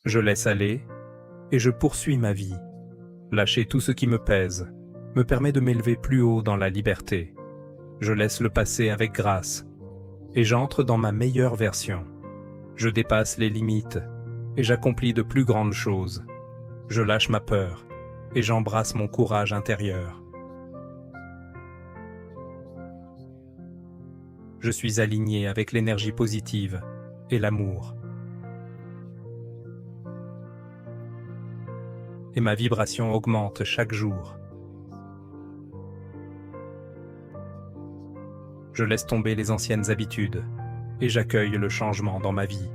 Je laisse aller et je poursuis ma vie. Lâcher tout ce qui me pèse me permet de m'élever plus haut dans la liberté. Je laisse le passé avec grâce et j'entre dans ma meilleure version. Je dépasse les limites et j'accomplis de plus grandes choses. Je lâche ma peur et j'embrasse mon courage intérieur. Je suis aligné avec l'énergie positive et l'amour. Et ma vibration augmente chaque jour. Je laisse tomber les anciennes habitudes et j'accueille le changement dans ma vie.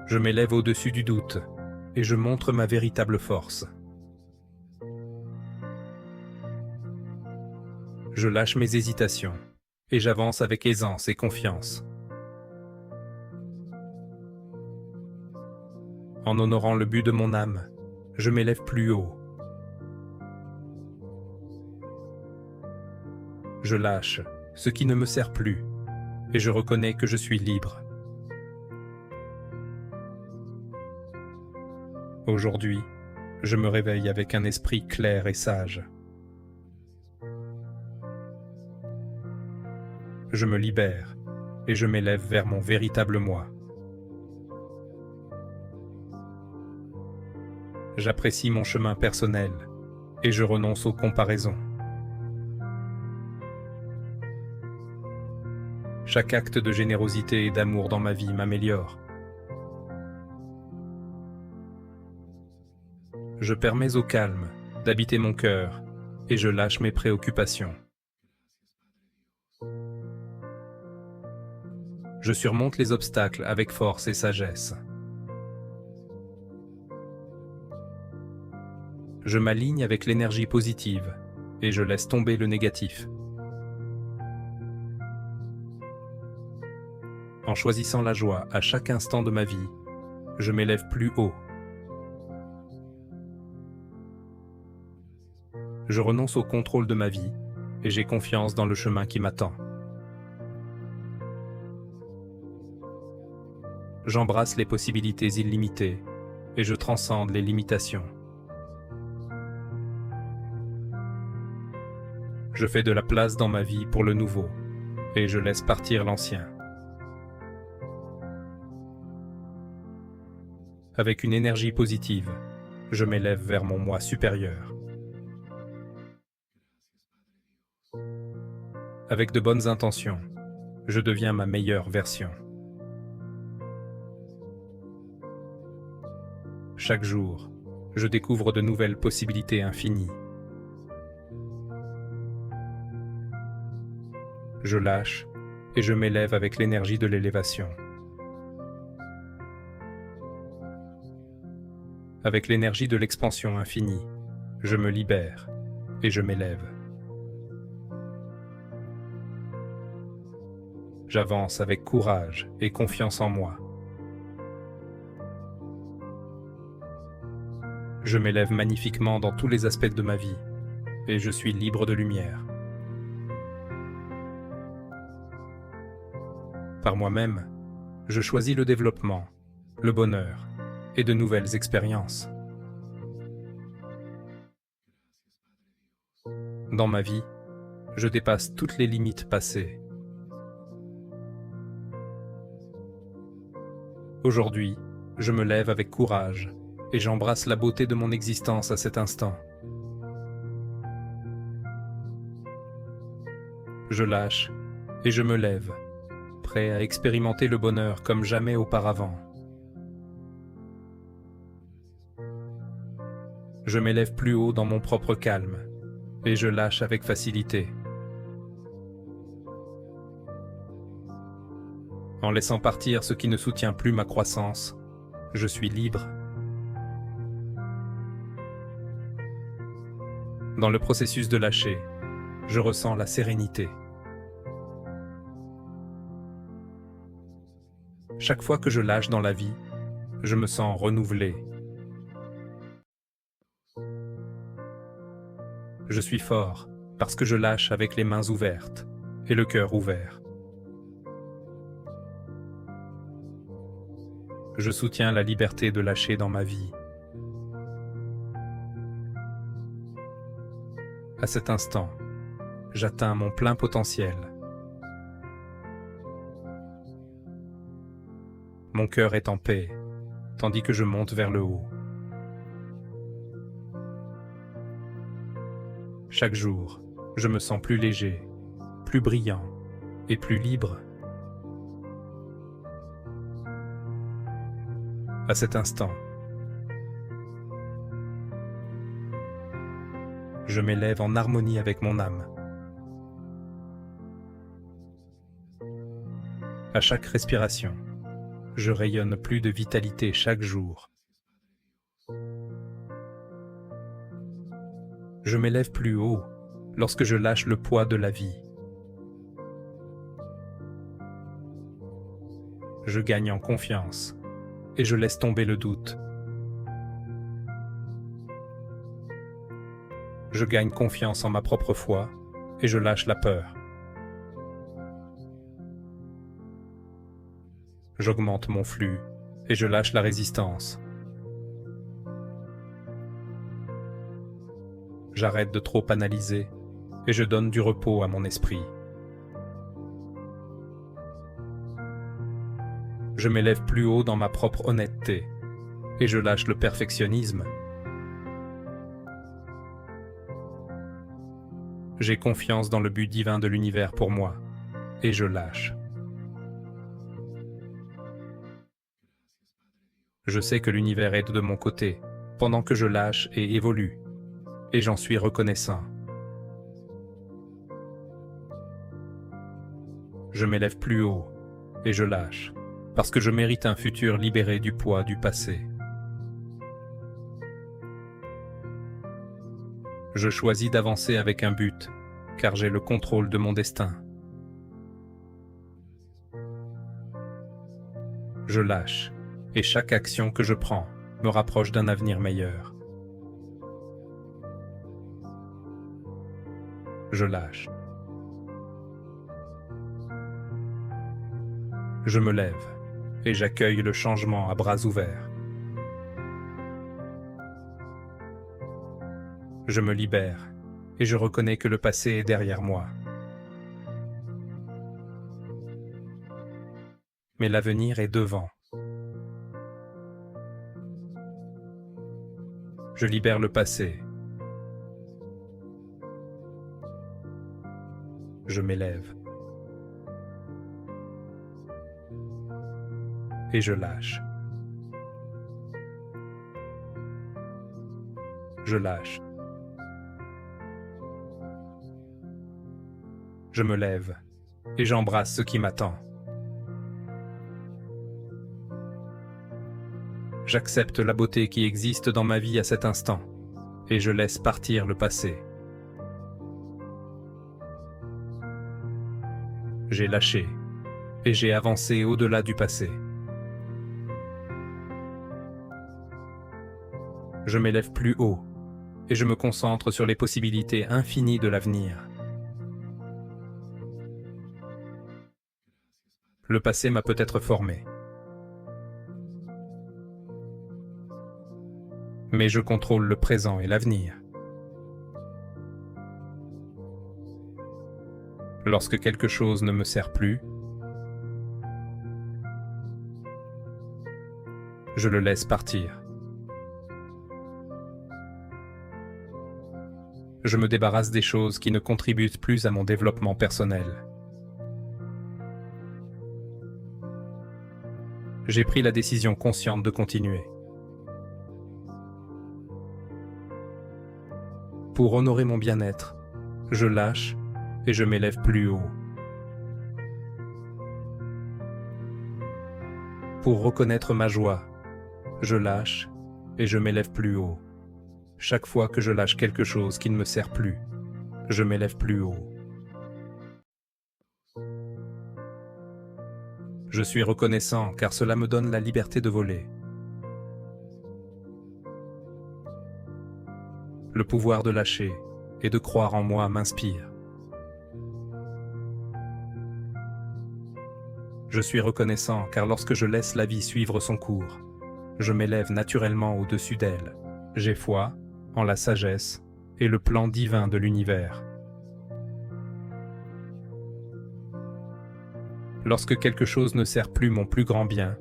Je m'élève au-dessus du doute et je montre ma véritable force. Je lâche mes hésitations et j'avance avec aisance et confiance. En honorant le but de mon âme, je m'élève plus haut. Je lâche ce qui ne me sert plus et je reconnais que je suis libre. Aujourd'hui, je me réveille avec un esprit clair et sage. Je me libère et je m'élève vers mon véritable moi. J'apprécie mon chemin personnel et je renonce aux comparaisons. Chaque acte de générosité et d'amour dans ma vie m'améliore. Je permets au calme d'habiter mon cœur et je lâche mes préoccupations. Je surmonte les obstacles avec force et sagesse. Je m'aligne avec l'énergie positive et je laisse tomber le négatif. En choisissant la joie à chaque instant de ma vie, je m'élève plus haut. Je renonce au contrôle de ma vie et j'ai confiance dans le chemin qui m'attend. J'embrasse les possibilités illimitées et je transcende les limitations. Je fais de la place dans ma vie pour le nouveau et je laisse partir l'ancien. Avec une énergie positive, je m'élève vers mon moi supérieur. Avec de bonnes intentions, je deviens ma meilleure version. Chaque jour, je découvre de nouvelles possibilités infinies. Je lâche et je m'élève avec l'énergie de l'élévation. Avec l'énergie de l'expansion infinie, je me libère et je m'élève. J'avance avec courage et confiance en moi. Je m'élève magnifiquement dans tous les aspects de ma vie et je suis libre de lumière. Par moi-même, je choisis le développement, le bonheur et de nouvelles expériences. Dans ma vie, je dépasse toutes les limites passées. Aujourd'hui, je me lève avec courage et j'embrasse la beauté de mon existence à cet instant. Je lâche et je me lève, prêt à expérimenter le bonheur comme jamais auparavant. Je m'élève plus haut dans mon propre calme et je lâche avec facilité. En laissant partir ce qui ne soutient plus ma croissance, je suis libre. Dans le processus de lâcher, je ressens la sérénité. Chaque fois que je lâche dans la vie, je me sens renouvelé. Je suis fort parce que je lâche avec les mains ouvertes et le cœur ouvert. Je soutiens la liberté de lâcher dans ma vie. À cet instant, j'atteins mon plein potentiel. Mon cœur est en paix, tandis que je monte vers le haut. Chaque jour, je me sens plus léger, plus brillant et plus libre. À cet instant, je m'élève en harmonie avec mon âme. À chaque respiration, je rayonne plus de vitalité chaque jour. Je m'élève plus haut lorsque je lâche le poids de la vie. Je gagne en confiance et je laisse tomber le doute. Je gagne confiance en ma propre foi et je lâche la peur. J'augmente mon flux et je lâche la résistance. J'arrête de trop analyser et je donne du repos à mon esprit. Je m'élève plus haut dans ma propre honnêteté et je lâche le perfectionnisme. J'ai confiance dans le but divin de l'univers pour moi et je lâche. Je sais que l'univers est de mon côté pendant que je lâche et évolue, et j'en suis reconnaissant. Je m'élève plus haut et je lâche, parce que je mérite un futur libéré du poids du passé. Je choisis d'avancer avec un but, car j'ai le contrôle de mon destin. Je lâche, et chaque action que je prends me rapproche d'un avenir meilleur. Je lâche. Je me lève, et j'accueille le changement à bras ouverts. Je me libère, et je reconnais que le passé est derrière moi. Mais l'avenir est devant. Je libère le passé. Je m'élève. Et je lâche. Je lâche. Je me lève et j'embrasse ce qui m'attend. J'accepte la beauté qui existe dans ma vie à cet instant et je laisse partir le passé. J'ai lâché et j'ai avancé au-delà du passé. Je m'élève plus haut et je me concentre sur les possibilités infinies de l'avenir. Le passé m'a peut-être formé. Mais je contrôle le présent et l'avenir. Lorsque quelque chose ne me sert plus, je le laisse partir. Je me débarrasse des choses qui ne contribuent plus à mon développement personnel. J'ai pris la décision consciente de continuer. Pour honorer mon bien-être, je lâche et je m'élève plus haut. Pour reconnaître ma joie, je lâche et je m'élève plus haut. Chaque fois que je lâche quelque chose qui ne me sert plus, je m'élève plus haut. Je suis reconnaissant car cela me donne la liberté de voler. Le pouvoir de lâcher et de croire en moi m'inspire. Je suis reconnaissant car lorsque je laisse la vie suivre son cours, je m'élève naturellement au-dessus d'elle. J'ai foi en la sagesse et le plan divin de l'univers. Lorsque quelque chose ne sert plus mon plus grand bien,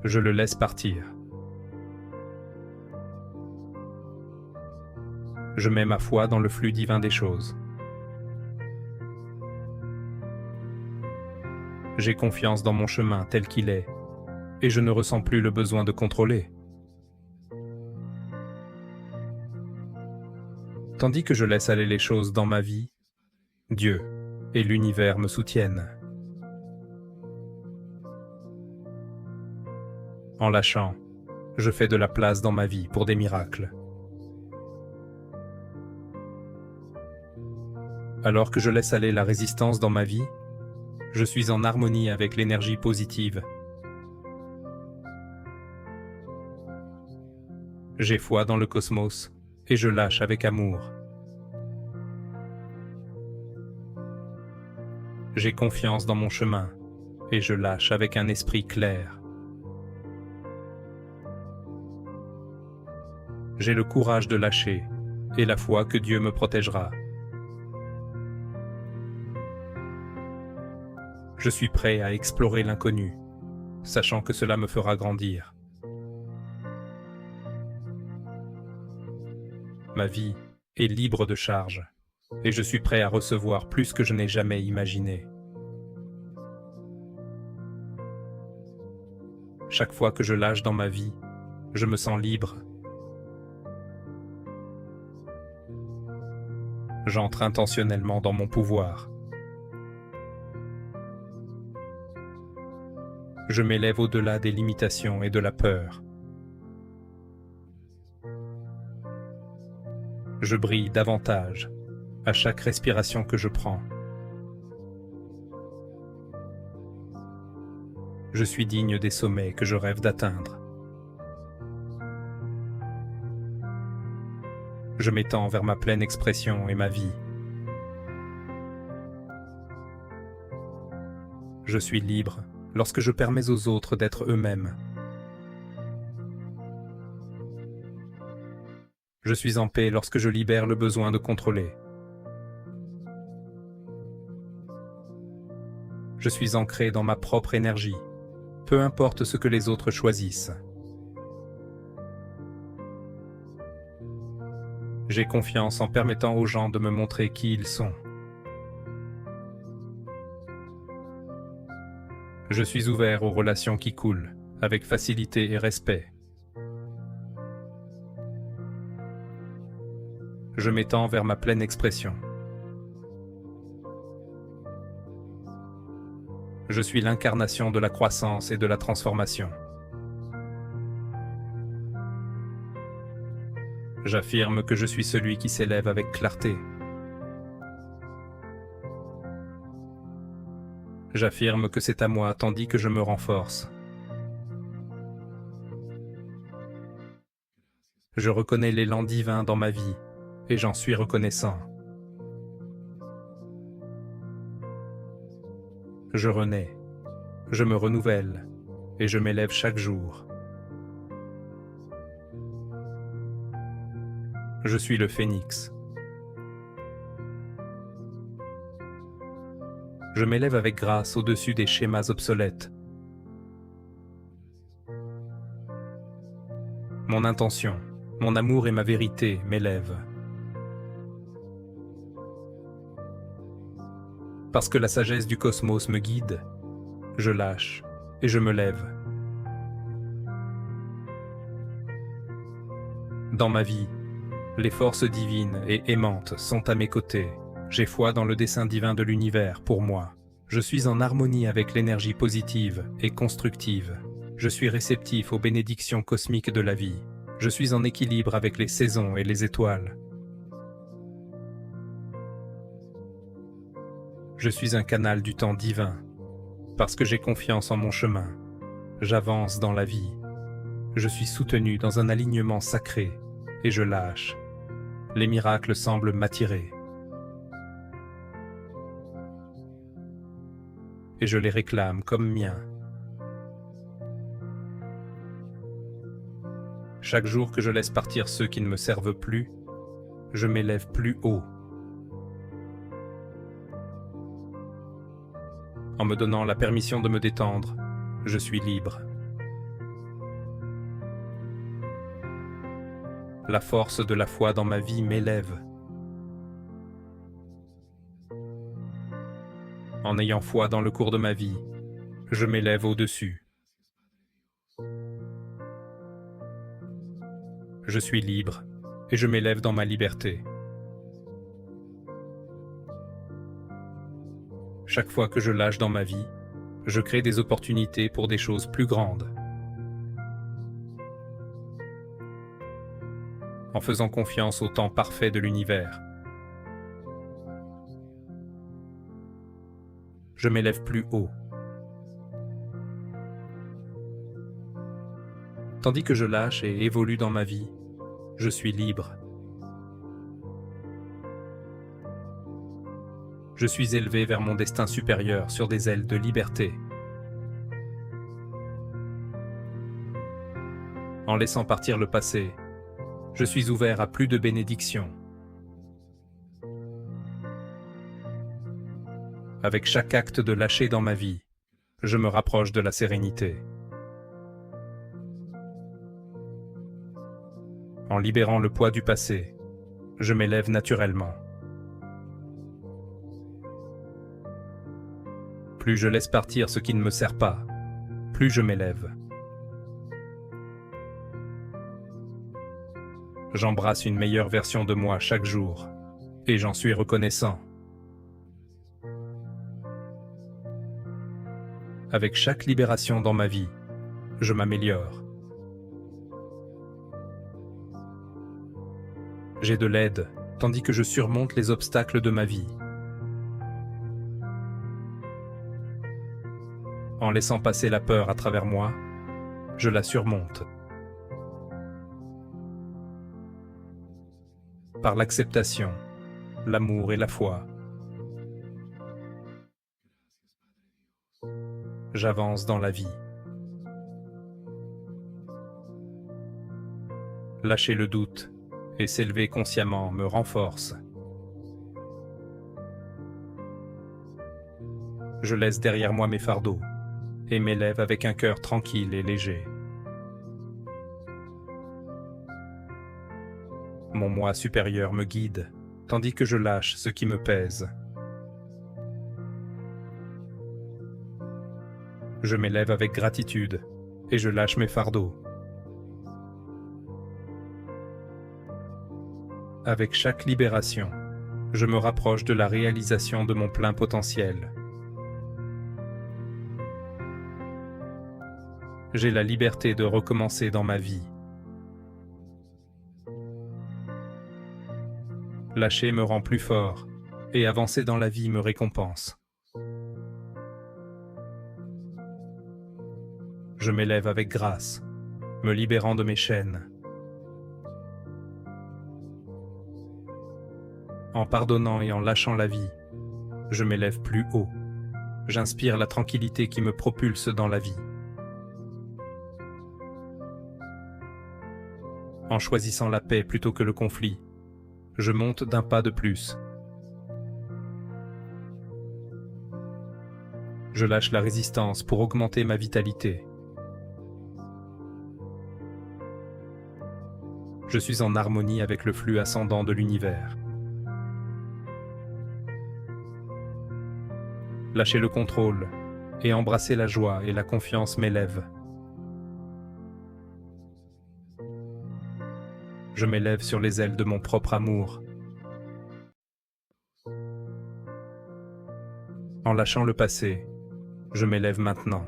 je le laisse partir. Je mets ma foi dans le flux divin des choses. J'ai confiance dans mon chemin tel qu'il est, et je ne ressens plus le besoin de contrôler. Tandis que je laisse aller les choses dans ma vie, Dieu et l'univers me soutiennent. En lâchant, je fais de la place dans ma vie pour des miracles. Alors que je laisse aller la résistance dans ma vie, je suis en harmonie avec l'énergie positive. J'ai foi dans le cosmos et je lâche avec amour. J'ai confiance dans mon chemin et je lâche avec un esprit clair. J'ai le courage de lâcher et la foi que Dieu me protégera. Je suis prêt à explorer l'inconnu, sachant que cela me fera grandir. Ma vie est libre de charge, et je suis prêt à recevoir plus que je n'ai jamais imaginé. Chaque fois que je lâche dans ma vie, je me sens libre. J'entre intentionnellement dans mon pouvoir. Je m'élève au-delà des limitations et de la peur. Je brille davantage à chaque respiration que je prends. Je suis digne des sommets que je rêve d'atteindre. Je m'étends vers ma pleine expression et ma vie. Je suis libre lorsque je permets aux autres d'être eux-mêmes. Je suis en paix lorsque je libère le besoin de contrôler. Je suis ancré dans ma propre énergie, peu importe ce que les autres choisissent. J'ai confiance en permettant aux gens de me montrer qui ils sont. Je suis ouvert aux relations qui coulent, avec facilité et respect. Je m'étends vers ma pleine expression. Je suis l'incarnation de la croissance et de la transformation. J'affirme que je suis celui qui s'élève avec clarté. J'affirme que c'est à moi tandis que je me renforce. Je reconnais l'élan divin dans ma vie et j'en suis reconnaissant. Je renais, je me renouvelle et je m'élève chaque jour. Je suis le phénix. Je m'élève avec grâce au-dessus des schémas obsolètes. Mon intention, mon amour et ma vérité m'élèvent. Parce que la sagesse du cosmos me guide, je lâche et je me lève. Dans ma vie, les forces divines et aimantes sont à mes côtés. J'ai foi dans le dessein divin de l'univers pour moi. Je suis en harmonie avec l'énergie positive et constructive. Je suis réceptif aux bénédictions cosmiques de la vie. Je suis en équilibre avec les saisons et les étoiles. Je suis un canal du temps divin. Parce que j'ai confiance en mon chemin, j'avance dans la vie. Je suis soutenu dans un alignement sacré et je lâche. Les miracles semblent m'attirer. et je les réclame comme miens. Chaque jour que je laisse partir ceux qui ne me servent plus, je m'élève plus haut. En me donnant la permission de me détendre, je suis libre. La force de la foi dans ma vie m'élève. En ayant foi dans le cours de ma vie, je m'élève au-dessus. Je suis libre et je m'élève dans ma liberté. Chaque fois que je lâche dans ma vie, je crée des opportunités pour des choses plus grandes. En faisant confiance au temps parfait de l'univers, je m'élève plus haut. Tandis que je lâche et évolue dans ma vie, je suis libre. Je suis élevé vers mon destin supérieur sur des ailes de liberté. En laissant partir le passé, je suis ouvert à plus de bénédictions. Avec chaque acte de lâcher dans ma vie, je me rapproche de la sérénité. En libérant le poids du passé, je m'élève naturellement. Plus je laisse partir ce qui ne me sert pas, plus je m'élève. J'embrasse une meilleure version de moi chaque jour, et j'en suis reconnaissant. Avec chaque libération dans ma vie, je m'améliore. J'ai de l'aide, tandis que je surmonte les obstacles de ma vie. En laissant passer la peur à travers moi, je la surmonte. Par l'acceptation, l'amour et la foi, j'avance dans la vie. Lâcher le doute et s'élever consciemment me renforce. Je laisse derrière moi mes fardeaux et m'élève avec un cœur tranquille et léger. Mon moi supérieur me guide, tandis que je lâche ce qui me pèse. Je m'élève avec gratitude et je lâche mes fardeaux. Avec chaque libération, je me rapproche de la réalisation de mon plein potentiel. J'ai la liberté de recommencer dans ma vie. Lâcher me rend plus fort, et avancer dans la vie me récompense. Je m'élève avec grâce, me libérant de mes chaînes. En pardonnant et en lâchant la vie, je m'élève plus haut. J'inspire la tranquillité qui me propulse dans la vie. En choisissant la paix plutôt que le conflit, je monte d'un pas de plus. Je lâche la résistance pour augmenter ma vitalité. Je suis en harmonie avec le flux ascendant de l'univers. Lâcher le contrôle et embrasser la joie et la confiance m'élèvent. Je m'élève sur les ailes de mon propre amour. En lâchant le passé, je m'élève maintenant.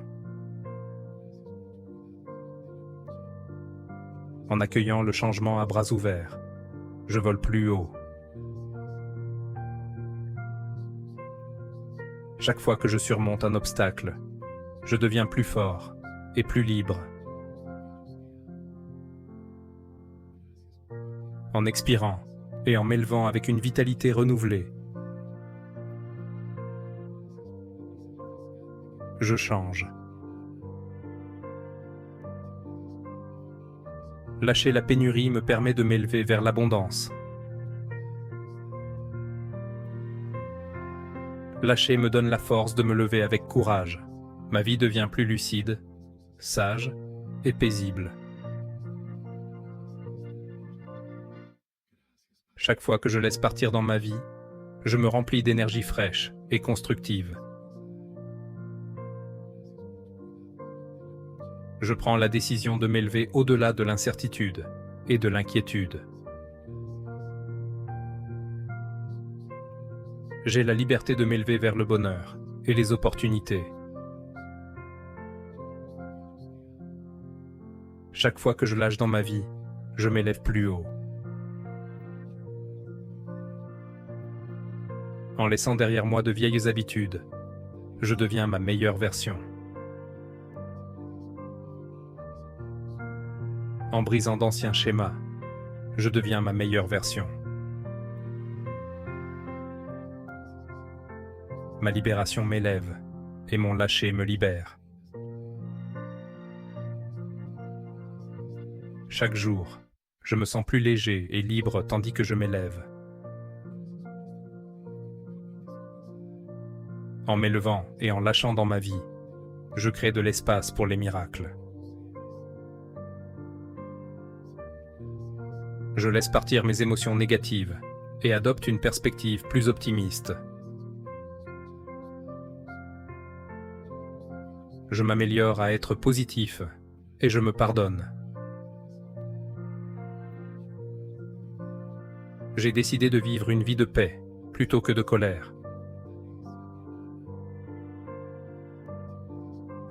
En accueillant le changement à bras ouverts, je vole plus haut. Chaque fois que je surmonte un obstacle, je deviens plus fort et plus libre. En expirant et en m'élevant avec une vitalité renouvelée, je change. Lâcher la pénurie me permet de m'élever vers l'abondance. Lâcher me donne la force de me lever avec courage. Ma vie devient plus lucide, sage et paisible. Chaque fois que je laisse partir dans ma vie, je me remplis d'énergie fraîche et constructive. Je prends la décision de m'élever au-delà de l'incertitude et de l'inquiétude. J'ai la liberté de m'élever vers le bonheur et les opportunités. Chaque fois que je lâche dans ma vie, je m'élève plus haut. En laissant derrière moi de vieilles habitudes, je deviens ma meilleure version. En brisant d'anciens schémas, je deviens ma meilleure version. Ma libération m'élève et mon lâcher me libère. Chaque jour, je me sens plus léger et libre tandis que je m'élève. En m'élevant et en lâchant dans ma vie, je crée de l'espace pour les miracles. Je laisse partir mes émotions négatives et adopte une perspective plus optimiste. Je m'améliore à être positif et je me pardonne. J'ai décidé de vivre une vie de paix plutôt que de colère.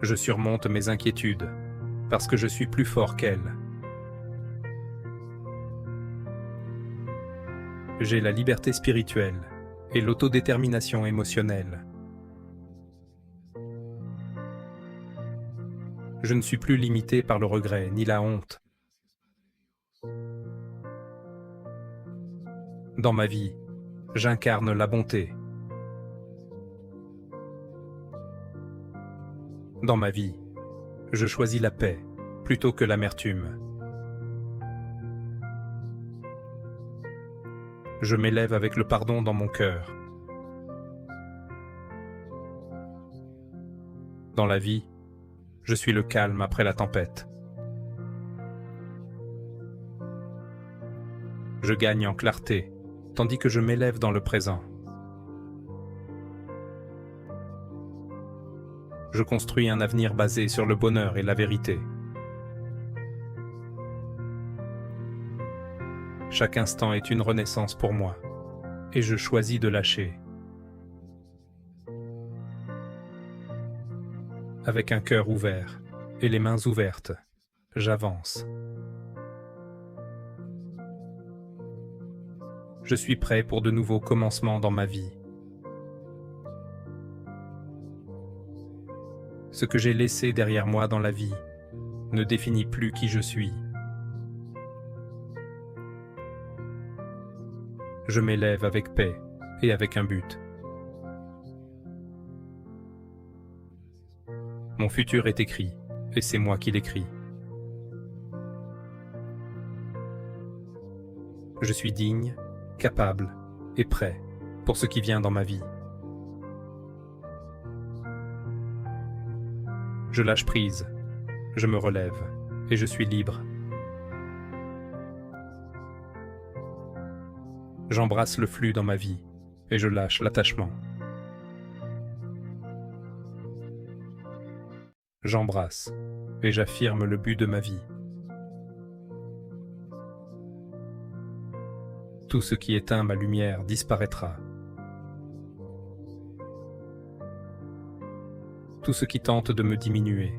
Je surmonte mes inquiétudes parce que je suis plus fort qu'elles. J'ai la liberté spirituelle et l'autodétermination émotionnelle. Je ne suis plus limité par le regret ni la honte. Dans ma vie, j'incarne la bonté. Dans ma vie, je choisis la paix plutôt que l'amertume. Je m'élève avec le pardon dans mon cœur. Dans la vie, je suis le calme après la tempête. Je gagne en clarté, tandis que je m'élève dans le présent. Je construis un avenir basé sur le bonheur et la vérité. Chaque instant est une renaissance pour moi, et je choisis de lâcher. Avec un cœur ouvert et les mains ouvertes, j'avance. Je suis prêt pour de nouveaux commencements dans ma vie. Ce que j'ai laissé derrière moi dans la vie ne définit plus qui je suis. Je m'élève avec paix et avec un but. Mon futur est écrit, et c'est moi qui l'écris. Je suis digne, capable et prêt pour ce qui vient dans ma vie. Je lâche prise, je me relève et je suis libre. J'embrasse le flux dans ma vie et je lâche l'attachement. J'embrasse et j'affirme le but de ma vie. Tout ce qui éteint ma lumière disparaîtra. Tout ce qui tente de me diminuer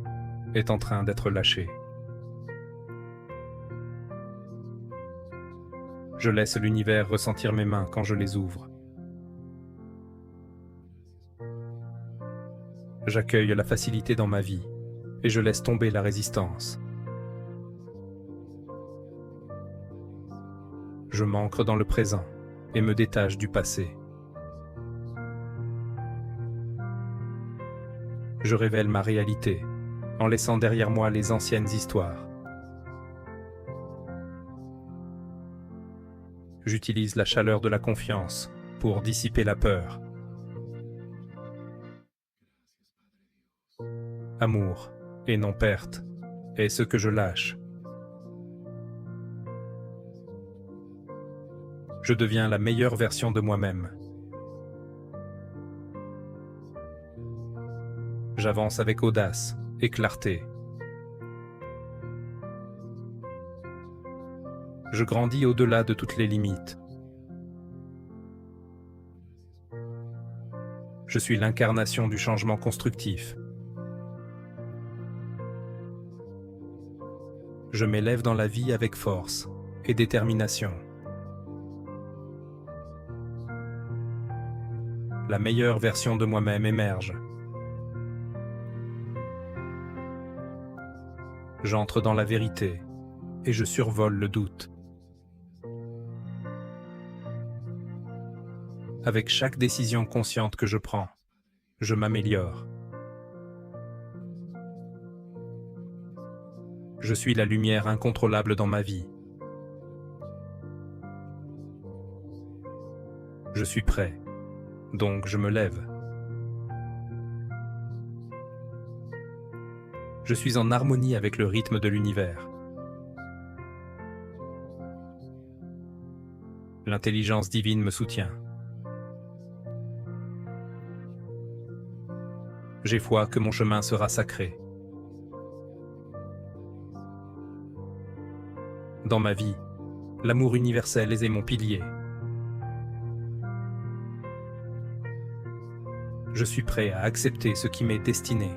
est en train d'être lâché. Je laisse l'univers ressentir mes mains quand je les ouvre. J'accueille la facilité dans ma vie et je laisse tomber la résistance. Je m'ancre dans le présent et me détache du passé. Je révèle ma réalité, en laissant derrière moi les anciennes histoires. J'utilise la chaleur de la confiance pour dissiper la peur. Amour, et non perte, est ce que je lâche. Je deviens la meilleure version de moi-même. J'avance avec audace et clarté. Je grandis au-delà de toutes les limites. Je suis l'incarnation du changement constructif. Je m'élève dans la vie avec force et détermination. La meilleure version de moi-même émerge. J'entre dans la vérité et je survole le doute. Avec chaque décision consciente que je prends, je m'améliore. Je suis la lumière incontrôlable dans ma vie. Je suis prêt, donc je me lève. Je suis en harmonie avec le rythme de l'univers. L'intelligence divine me soutient. J'ai foi que mon chemin sera sacré. Dans ma vie, l'amour universel est mon pilier. Je suis prêt à accepter ce qui m'est destiné.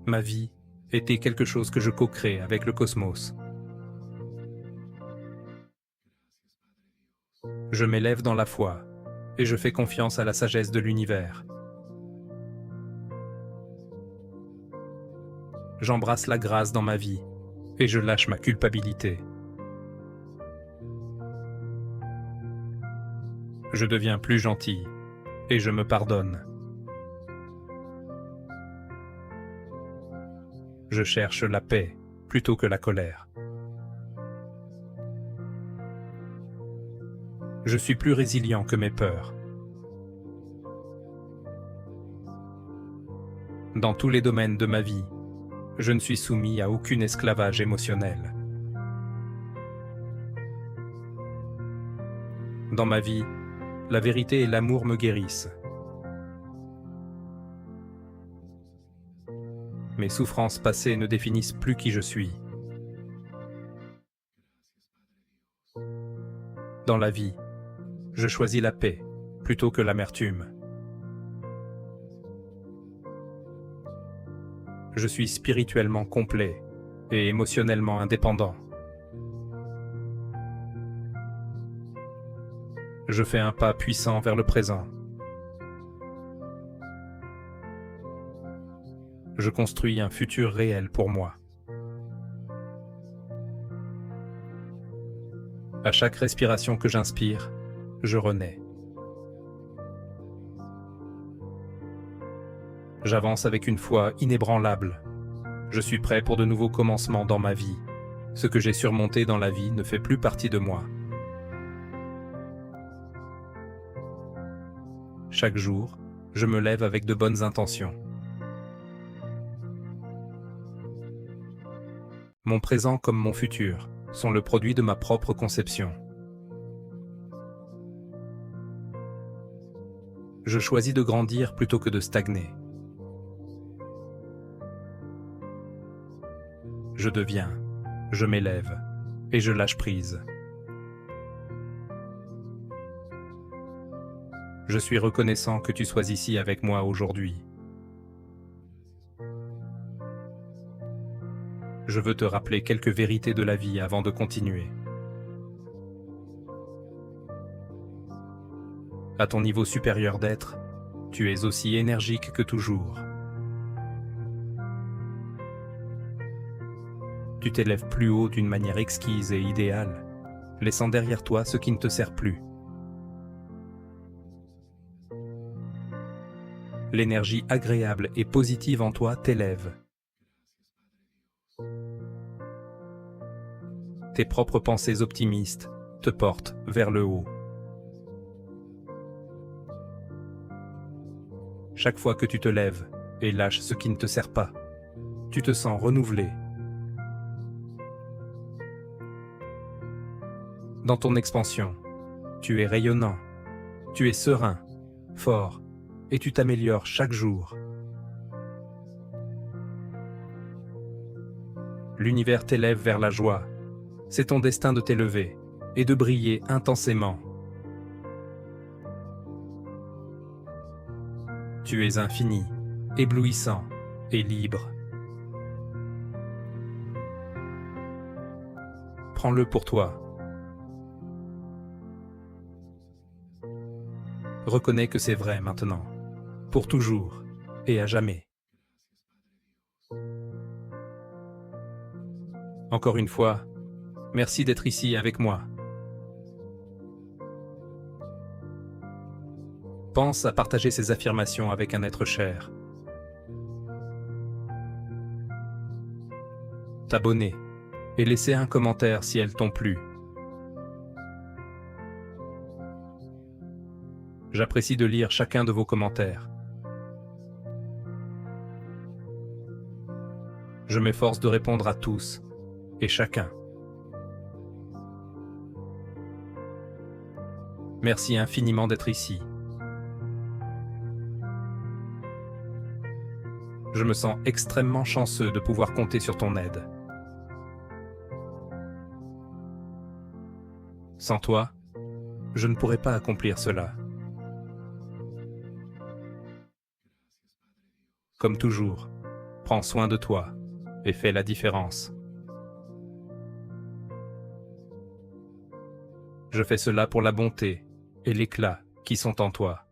Ma vie était quelque chose que je co-crée avec le cosmos. Je m'élève dans la foi et je fais confiance à la sagesse de l'univers. J'embrasse la grâce dans ma vie et je lâche ma culpabilité. Je deviens plus gentil et je me pardonne. Je cherche la paix plutôt que la colère. Je suis plus résilient que mes peurs. Dans tous les domaines de ma vie, je ne suis soumis à aucun esclavage émotionnel. Dans ma vie, la vérité et l'amour me guérissent. Mes souffrances passées ne définissent plus qui je suis. Dans la vie, je choisis la paix plutôt que l'amertume. Je suis spirituellement complet et émotionnellement indépendant. Je fais un pas puissant vers le présent. Je construis un futur réel pour moi. À chaque respiration que j'inspire, je renais. J'avance avec une foi inébranlable. Je suis prêt pour de nouveaux commencements dans ma vie. Ce que j'ai surmonté dans la vie ne fait plus partie de moi. Chaque jour, je me lève avec de bonnes intentions. Mon présent comme mon futur sont le produit de ma propre conception. Je choisis de grandir plutôt que de stagner. Je deviens, je m'élève et je lâche prise. Je suis reconnaissant que tu sois ici avec moi aujourd'hui. Je veux te rappeler quelques vérités de la vie avant de continuer. À ton niveau supérieur d'être, tu es aussi énergique que toujours. Tu t'élèves plus haut d'une manière exquise et idéale, laissant derrière toi ce qui ne te sert plus. L'énergie agréable et positive en toi t'élève. Tes propres pensées optimistes te portent vers le haut. Chaque fois que tu te lèves et lâches ce qui ne te sert pas, tu te sens renouvelé. Dans ton expansion, tu es rayonnant, tu es serein, fort, et tu t'améliores chaque jour. L'univers t'élève vers la joie. C'est ton destin de t'élever et de briller intensément. Tu es infini, éblouissant et libre. Prends-le pour toi. Reconnais que c'est vrai maintenant, pour toujours et à jamais. Encore une fois, merci d'être ici avec moi. Pense à partager ces affirmations avec un être cher. T'abonner et laisser un commentaire si elles t'ont plu. J'apprécie de lire chacun de vos commentaires. Je m'efforce de répondre à tous et chacun. Merci infiniment d'être ici. Je me sens extrêmement chanceux de pouvoir compter sur ton aide. Sans toi, je ne pourrais pas accomplir cela. Comme toujours, prends soin de toi et fais la différence. Je fais cela pour la bonté et l'éclat qui sont en toi.